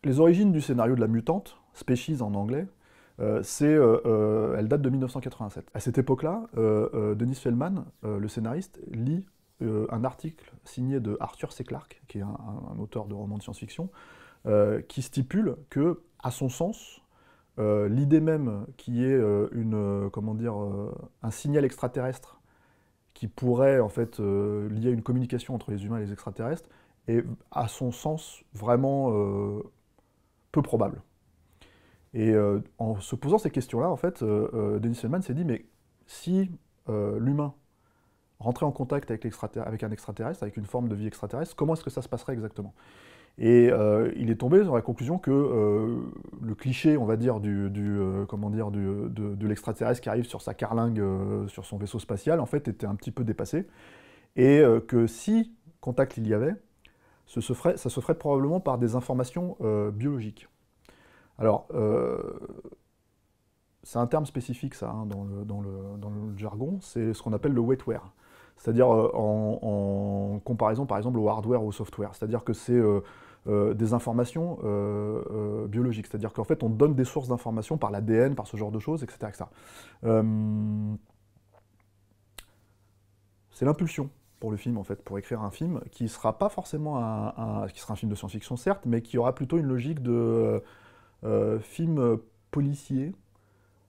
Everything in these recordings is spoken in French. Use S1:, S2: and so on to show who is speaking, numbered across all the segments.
S1: les origines du scénario de La Mutante, Species en anglais, elle date de 1987. À cette époque-là, Dennis Feldman, le scénariste, lit un article signé de Arthur C. Clarke, qui est un auteur de romans de science-fiction, qui stipule que, à son sens, l'idée même qu'il y ait un signal extraterrestre qui pourrait en fait lier une communication entre les humains et les extraterrestres est, à son sens, vraiment peu probable. Et en se posant ces questions-là, en fait, Dennis Feldman s'est dit, mais si l'humain rentrait en contact avec un extraterrestre, avec une forme de vie extraterrestre, comment est-ce que ça se passerait exactement? Et il est tombé dans la conclusion que le cliché, on va dire, de l'extraterrestre qui arrive sur sa carlingue, sur son vaisseau spatial, en fait, était un petit peu dépassé. Et que si contact il y avait, ça se ferait probablement par des informations biologiques. Alors, c'est un terme spécifique, ça, hein, dans le jargon, c'est ce qu'on appelle le wetware. C'est-à-dire en comparaison, par exemple, au hardware ou au software. C'est-à-dire que c'est des informations biologiques. C'est-à-dire qu'en fait, on donne des sources d'informations par l'ADN, par ce genre de choses, etc. etc. C'est l'impulsion pour le film, en fait, pour écrire un film qui ne sera pas forcément qui sera un film de science-fiction, certes, mais qui aura plutôt une logique de film policier,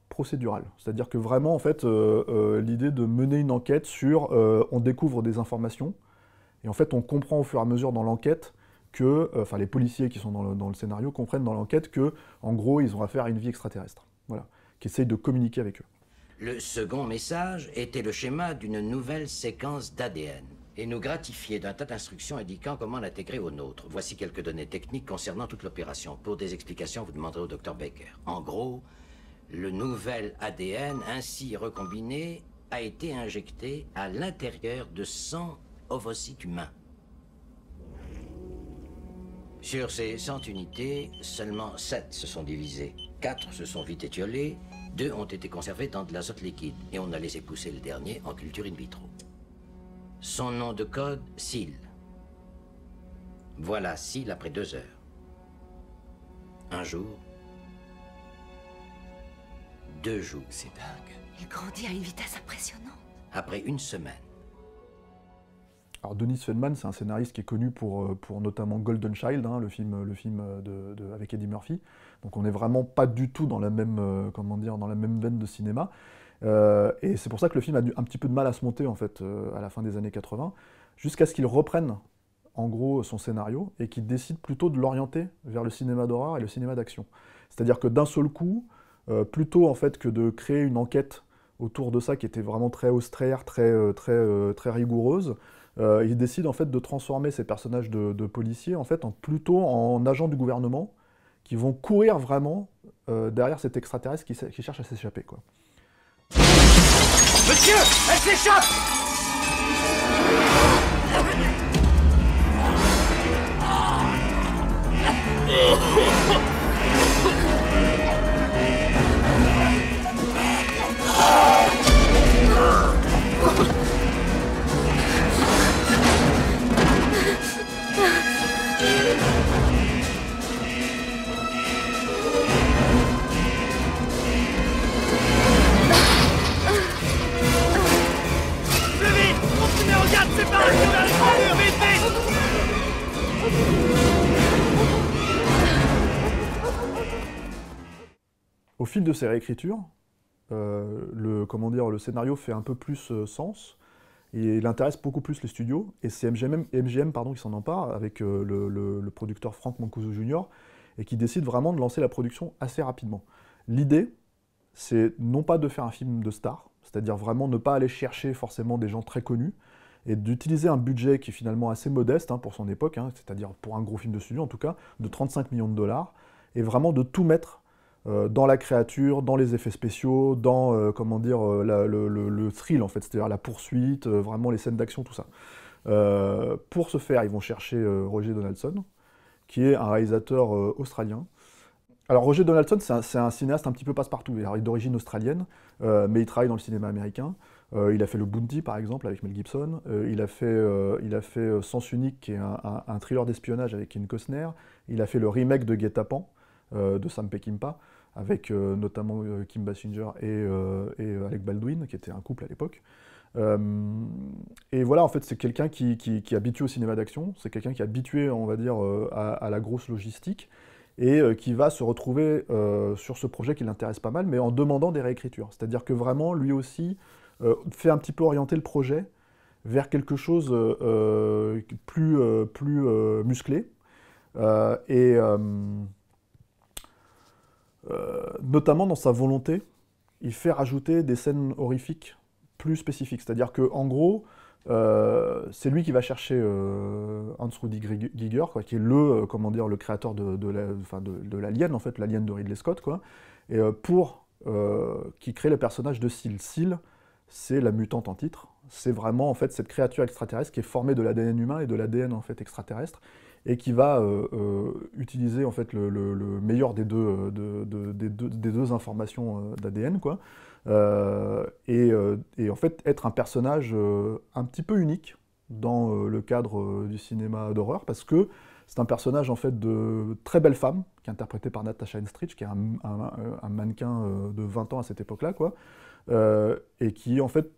S1: procédural. C'est-à-dire que vraiment, en fait, l'idée de mener une enquête sur... on découvre des informations, et en fait, on comprend au fur et à mesure dans l'enquête que... Enfin, les policiers qui sont dans le scénario comprennent dans l'enquête que, en gros, ils ont affaire à une vie extraterrestre. Voilà. Qui essayent de communiquer avec eux.
S2: Le second message était le schéma d'une nouvelle séquence d'ADN et nous gratifier d'un tas d'instructions indiquant comment l'intégrer au nôtre. Voici quelques données techniques concernant toute l'opération. Pour des explications, vous demanderez au Dr Baker. En gros, le nouvel ADN ainsi recombiné a été injecté à l'intérieur de 100 ovocytes humains. Sur ces 100 unités, seulement 7 se sont divisées. 4 se sont vite étiolées, 2 ont été conservés dans de l'azote liquide et on a laissé pousser le dernier en culture in vitro. Son nom de code, SEAL. Voilà SEAL après 2 heures. Un jour. 2 jours.
S3: C'est dingue.
S4: Il grandit à une vitesse impressionnante.
S2: Après 1 semaine.
S1: Alors Dennis Feldman, c'est un scénariste qui est connu pour notamment Golden Child, hein, le film avec Eddie Murphy. Donc on n'est vraiment pas du tout dans la même, dans la même veine de cinéma. Et c'est pour ça que le film a eu un petit peu de mal à se monter en fait à la fin des années 80, jusqu'à ce qu'il reprenne en gros son scénario et qu'il décide plutôt de l'orienter vers le cinéma d'horreur et le cinéma d'action. C'est-à-dire que d'un seul coup, plutôt en fait que de créer une enquête autour de ça qui était vraiment très austère, très rigoureuse, il décide en fait de transformer ces personnages de policiers en fait plutôt en agents du gouvernement qui vont courir vraiment derrière cet extraterrestre qui cherche à s'échapper, quoi.
S3: Monsieur, elle s'échappe!
S1: Au fil de ces réécritures, le scénario fait un peu plus sens, et il intéresse beaucoup plus les studios, et c'est MGM qui s'en empare avec le producteur Frank Mancuso Jr., et qui décide vraiment de lancer la production assez rapidement. L'idée, c'est non pas de faire un film de star, c'est-à-dire vraiment ne pas aller chercher forcément des gens très connus, et d'utiliser un budget qui est finalement assez modeste pour son époque, c'est-à-dire pour un gros film de studio en tout cas, de 35 millions de dollars, et vraiment de tout mettre dans la créature, dans les effets spéciaux, dans le thrill en fait, c'est-à-dire la poursuite, vraiment les scènes d'action, tout ça. Pour ce faire, ils vont chercher Roger Donaldson, qui est un réalisateur australien. Alors Roger Donaldson, c'est un cinéaste un petit peu passe-partout. Il est d'origine australienne, mais il travaille dans le cinéma américain. Il a fait Le Bounty, par exemple, avec Mel Gibson. Il a fait Sens Unique, qui est un thriller d'espionnage avec Kevin Costner. Il a fait le remake de Guet-apens, de Sam Peckinpah, avec notamment Kim Basinger et Alec Baldwin, qui était un couple à l'époque. Euh, et voilà, en fait, c'est quelqu'un qui est habitué au cinéma d'action, c'est quelqu'un qui est habitué, on va dire, à la grosse logistique, et qui va se retrouver sur ce projet qui l'intéresse pas mal, mais en demandant des réécritures. C'est-à-dire que vraiment, lui aussi, fait un petit peu orienter le projet vers quelque chose plus musclé, et notamment dans sa volonté, il fait rajouter des scènes horrifiques plus spécifiques. C'est-à-dire que en gros, c'est lui qui va chercher Hans Rudi Giger, quoi, qui est comment dire, le créateur de l'Alien, en fait, l'Alien de Ridley Scott, quoi, et qui crée le personnage de Seal. Seal, c'est la mutante en titre. C'est vraiment en fait cette créature extraterrestre qui est formée de l'ADN humain et de l'ADN en fait extraterrestre, et qui va utiliser en fait le meilleur des deux informations d'ADN, quoi. Et en fait être un personnage un petit peu unique dans le cadre du cinéma d'horreur, parce que c'est un personnage en fait de très belle femme, qui est interprétée par Natasha Henstridge, qui est un mannequin de 20 ans à cette époque-là, quoi, et qui en fait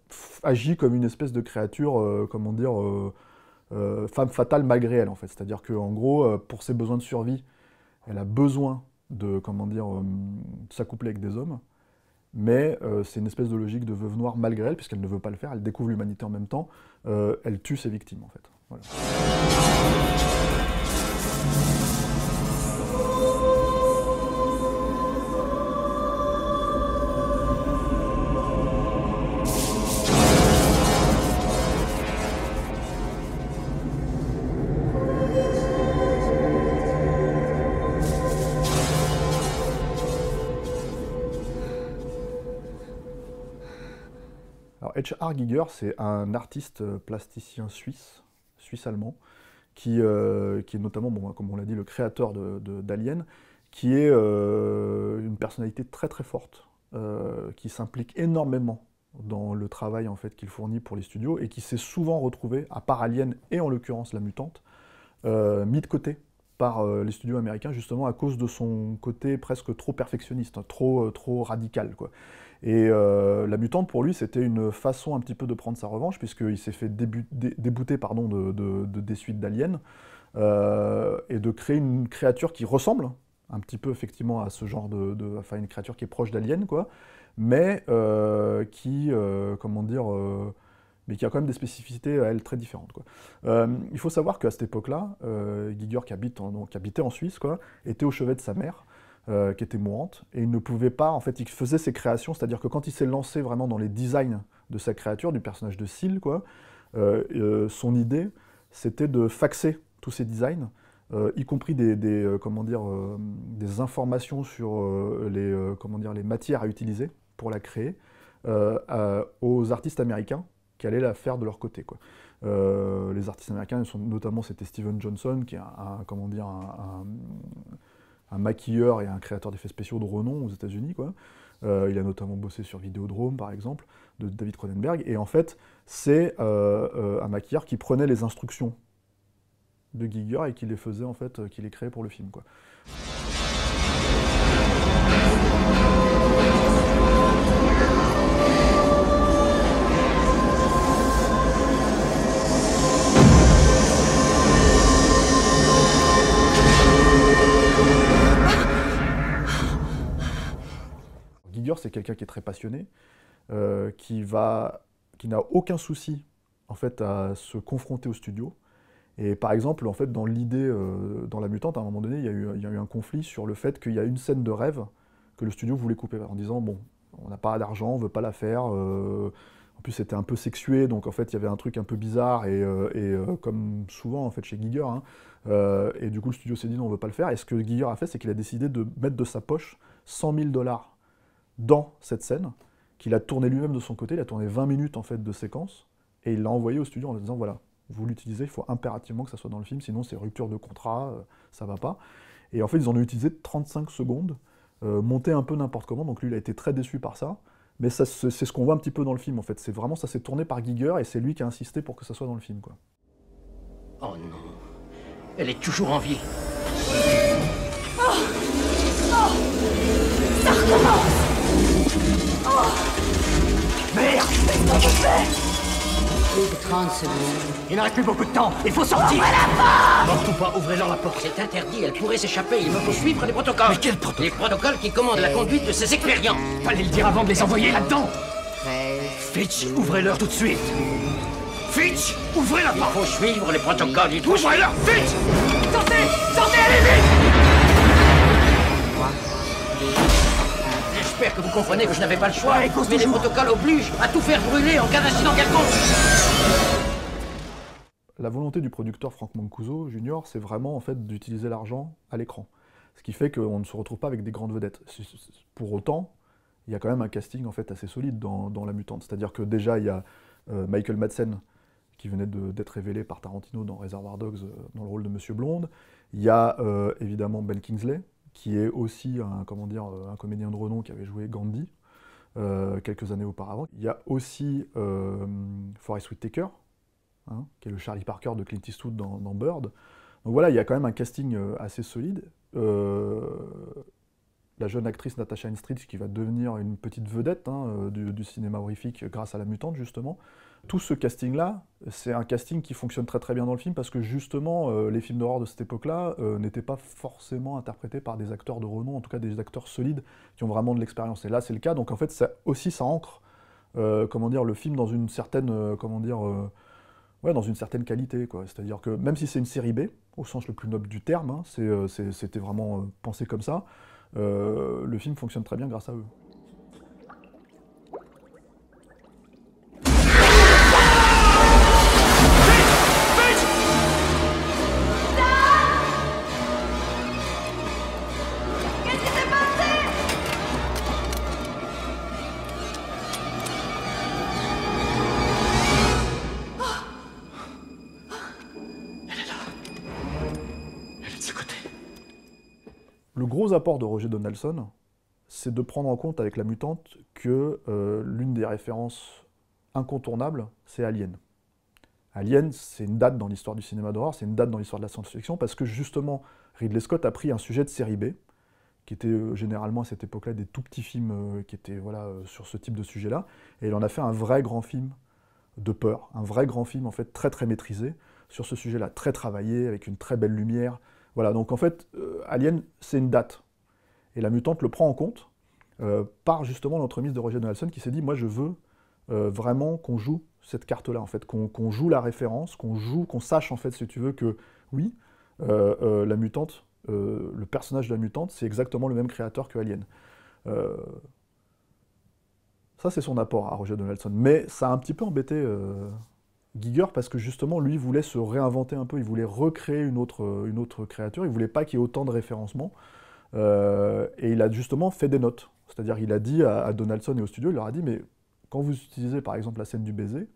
S1: agit comme une espèce de créature, comment dire, femme fatale malgré elle, en fait. C'est-à-dire qu'en gros, pour ses besoins de survie, elle a besoin de, comment dire, de s'accoupler avec des hommes, mais c'est une espèce de logique de veuve noire malgré elle, puisqu'elle ne veut pas le faire, elle découvre l'humanité en même temps, elle tue ses victimes, en fait. Voilà. Alors, H.R. Giger, c'est un artiste plasticien suisse-allemand, qui est notamment, bon, comme on l'a dit, le créateur d'Alien, qui est une personnalité très très forte, qui s'implique énormément dans le travail en fait, qu'il fournit pour les studios, et qui s'est souvent retrouvé, à part Alien et en l'occurrence La Mutante, mis de côté par les studios américains, justement à cause de son côté presque trop perfectionniste, hein, trop radical, quoi. Et La Mutante, pour lui, c'était une façon un petit peu de prendre sa revanche, puisqu'il s'est fait débouter pardon, des suites d'Alien, et de créer une créature qui ressemble un petit peu effectivement à ce genre enfin une créature qui est proche d'Alien, quoi, mais comment dire, mais qui a quand même des spécificités à elle très différentes, quoi. Il faut savoir qu'à cette époque-là, Giger, qui habitait en Suisse, quoi, était au chevet de sa mère, qui était mourante, et il ne pouvait pas, en fait, il faisait ses créations, c'est-à-dire que quand il s'est lancé vraiment dans les designs de sa créature, du personnage de Seal, quoi, son idée, c'était de faxer tous ses designs, y compris comment dire, des informations sur comment dire, les matières à utiliser pour la créer, aux artistes américains qui allaient la faire de leur côté, quoi. Les artistes américains, notamment, c'était Steven Johnson, qui est comment dire, un maquilleur et un créateur d'effets spéciaux de renom aux États-Unis, quoi. Il a notamment bossé sur Vidéodrome, par exemple, de David Cronenberg. Et en fait, c'est un maquilleur qui prenait les instructions de Giger et qui les faisait, en fait, qui les créait pour le film, quoi. Giger, c'est quelqu'un qui est très passionné, qui n'a aucun souci en fait à se confronter au studio. Et par exemple, en fait, dans l'idée, dans La Mutante, à un moment donné, il y a eu un conflit sur le fait qu'il y a une scène de rêve que le studio voulait couper, en disant bon, on n'a pas d'argent, on veut pas la faire. En plus, c'était un peu sexué, donc en fait, il y avait un truc un peu bizarre, et comme souvent en fait chez Giger, hein, et du coup, le studio s'est dit non, on veut pas le faire. Et ce que Giger a fait, c'est qu'il a décidé de mettre de sa poche 100 000 $ dans cette scène, qu'il a tourné lui-même de son côté. Il a tourné 20 minutes en fait de séquence, et il l'a envoyé au studio en leur disant voilà, vous l'utilisez, il faut impérativement que ça soit dans le film, sinon c'est rupture de contrat, ça va pas. Et en fait, ils en ont utilisé 35 secondes, monté un peu n'importe comment, donc lui il a été très déçu par ça, Mais c'est ce qu'on voit un petit peu dans le film, en fait. C'est vraiment, ça s'est tourné par Giger, et c'est lui qui a insisté pour que ça soit dans le film, quoi.
S2: Oh non. Elle est toujours en vie.
S4: Oh, ça recommence.
S2: Merde!
S4: Qu'est-ce qu'on vous fait?
S3: Plus de 30 secondes.
S2: Il ne reste plus beaucoup de temps. Il faut sortir.
S4: Ouvrez la porte!
S2: Surtout pas, ouvrez-leur la porte. C'est interdit, elle pourrait s'échapper. Il me faut suivre les protocoles. Mais quels protocoles? Les protocoles qui commandent la conduite de ces expérients. Fallait le dire avant de les envoyer là-dedans.
S3: 13.
S2: Fitch, ouvrez-leur tout de suite. Fitch, ouvrez la porte. Il faut suivre les protocoles. Ouvrez-leur, Fitch!
S4: Sortez! Sortez, allez vite!
S3: 3.
S2: J'espère que vous comprenez que je n'avais pas le choix. Mais les protocoles obligent à tout faire brûler en cas d'incident quelconque.
S1: La volonté du producteur Frank Mancuso Jr., c'est vraiment en fait d'utiliser l'argent à l'écran. Ce qui fait qu'on ne se retrouve pas avec des grandes vedettes. Pour autant, il y a quand même un casting en fait assez solide dans La Mutante. C'est-à-dire que déjà, il y a Michael Madsen, qui venait d'être révélé par Tarantino dans Reservoir Dogs dans le rôle de Monsieur Blonde. Il y a évidemment Ben Kingsley, qui est aussi un comédien de renom qui avait joué Gandhi quelques années auparavant. Il y a aussi Forest Whitaker, hein, qui est le Charlie Parker de Clint Eastwood dans Bird. Donc voilà, il y a quand même un casting assez solide. La jeune actrice Natasha Henstridge qui va devenir une petite vedette du cinéma horrifique grâce à La Mutante, justement. Tout ce casting-là, c'est un casting qui fonctionne très très bien dans le film parce que justement, les films d'horreur de cette époque-là n'étaient pas forcément interprétés par des acteurs de renom, en tout cas des acteurs solides qui ont vraiment de l'expérience. Et là, c'est le cas, donc en fait, ça ancre le film dans une certaine, dans une certaine qualité, quoi. C'est-à-dire que même si c'est une série B, au sens le plus noble du terme, hein, c'était vraiment pensé comme ça, le film fonctionne très bien grâce à eux. Le gros apport de Roger Donaldson, c'est de prendre en compte avec La Mutante que l'une des références incontournables, c'est Alien. Alien, c'est une date dans l'histoire du cinéma d'horreur, c'est une date dans l'histoire de la science-fiction, parce que justement, Ridley Scott a pris un sujet de série B, qui était généralement à cette époque-là des tout petits films qui étaient sur ce type de sujet-là, et il en a fait un vrai grand film de peur, un vrai grand film en fait très très maîtrisé, sur ce sujet-là, très travaillé, avec une très belle lumière. Voilà, donc en fait, Alien, c'est une date. Et La Mutante le prend en compte par justement l'entremise de Roger Donaldson qui s'est dit, moi je veux vraiment qu'on joue cette carte-là, en fait, qu'on joue la référence, qu'on sache en fait, si tu veux, que oui, La Mutante, le personnage de La Mutante, c'est exactement le même créateur que Alien. Ça, c'est son apport à Roger Donaldson. Mais ça a un petit peu embêté Giger parce que justement, lui, voulait se réinventer un peu, il voulait recréer une autre créature, il voulait pas qu'il y ait autant de référencement, et il a justement fait des notes. C'est-à-dire, il a dit à Donaldson et au studio, il leur a dit, mais quand vous utilisez par exemple la scène du baiser,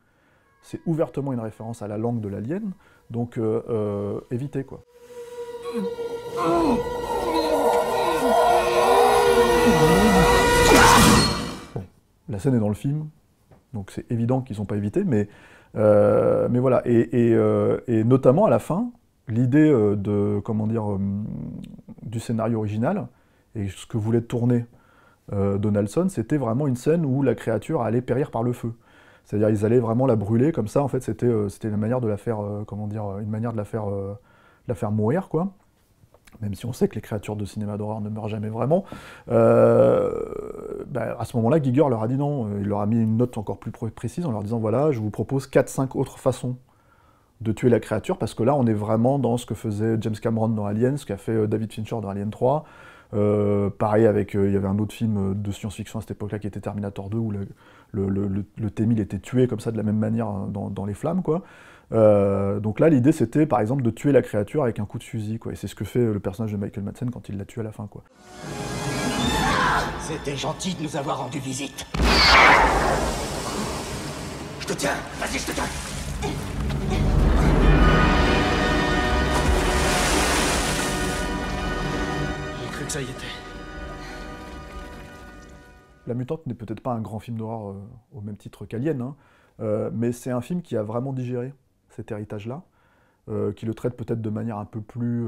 S1: c'est ouvertement une référence à la langue de l'alien, donc évitez, quoi. Bon, la scène est dans le film, donc c'est évident qu'ils n'ont pas évité, mais voilà. Et notamment à la fin, l'idée du scénario original, et ce que voulait tourner Donaldson, c'était vraiment une scène où la créature allait périr par le feu. C'est-à-dire ils allaient vraiment la brûler comme ça, en fait c'était une manière de la faire, une manière de la faire mourir, quoi. Même si on sait que les créatures de cinéma d'horreur ne meurent jamais vraiment. À ce moment-là, Giger leur a dit non, il leur a mis une note encore plus précise en leur disant voilà, je vous propose 4-5 autres façons de tuer la créature, parce que là on est vraiment dans ce que faisait James Cameron dans Alien, ce qu'a fait David Fincher dans Alien 3. Pareil avec, il y avait un autre film de science-fiction à cette époque-là qui était Terminator 2, où le T-1000 était tué comme ça de la même manière dans les flammes, quoi. Donc là l'idée c'était par exemple de tuer la créature avec un coup de fusil, quoi. Et c'est ce que fait le personnage de Michael Madsen quand il la tue à la fin, quoi.
S2: C'était gentil de nous avoir rendu visite. Je te tiens, vas-y, je te tiens. J'ai cru que ça y était.
S1: La Mutante n'est peut-être pas un grand film d'horreur au même titre qu'Alien, hein, mais c'est un film qui a vraiment digéré cet héritage-là, qui le traite peut-être de manière un peu plus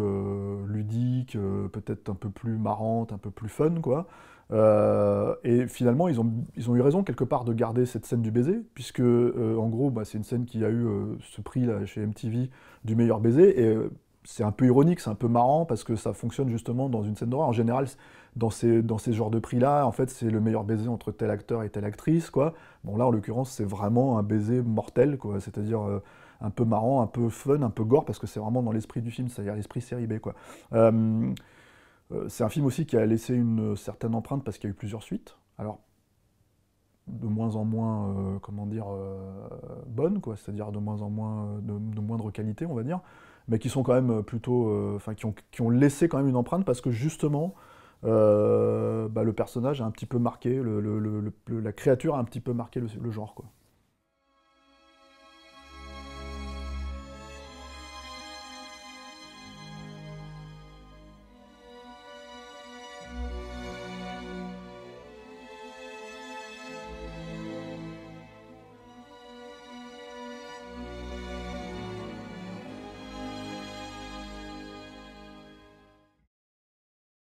S1: ludique, peut-être un peu plus marrante, un peu plus fun, quoi. Et finalement, ils ont eu raison quelque part de garder cette scène du baiser, puisque en gros, bah, c'est une scène qui a eu ce prix là, chez MTV du meilleur baiser, et c'est un peu ironique, c'est un peu marrant, parce que ça fonctionne justement dans une scène d'horreur. En général, dans ces genres de prix-là, en fait, c'est le meilleur baiser entre tel acteur et telle actrice, quoi. Bon, là, en l'occurrence, c'est vraiment un baiser mortel, quoi, c'est-à-dire un peu marrant, un peu fun, un peu gore, parce que c'est vraiment dans l'esprit du film, c'est-à-dire l'esprit série B, quoi. C'est un film aussi qui a laissé une certaine empreinte parce qu'il y a eu plusieurs suites. Alors, de moins en moins, comment dire, bonnes, quoi, c'est-à-dire de moins en moins, de moindre qualité, on va dire, mais qui sont quand même plutôt, enfin, qui ont laissé quand même une empreinte parce que justement, bah, le personnage a un petit peu marqué, la créature a un petit peu marqué le genre, quoi.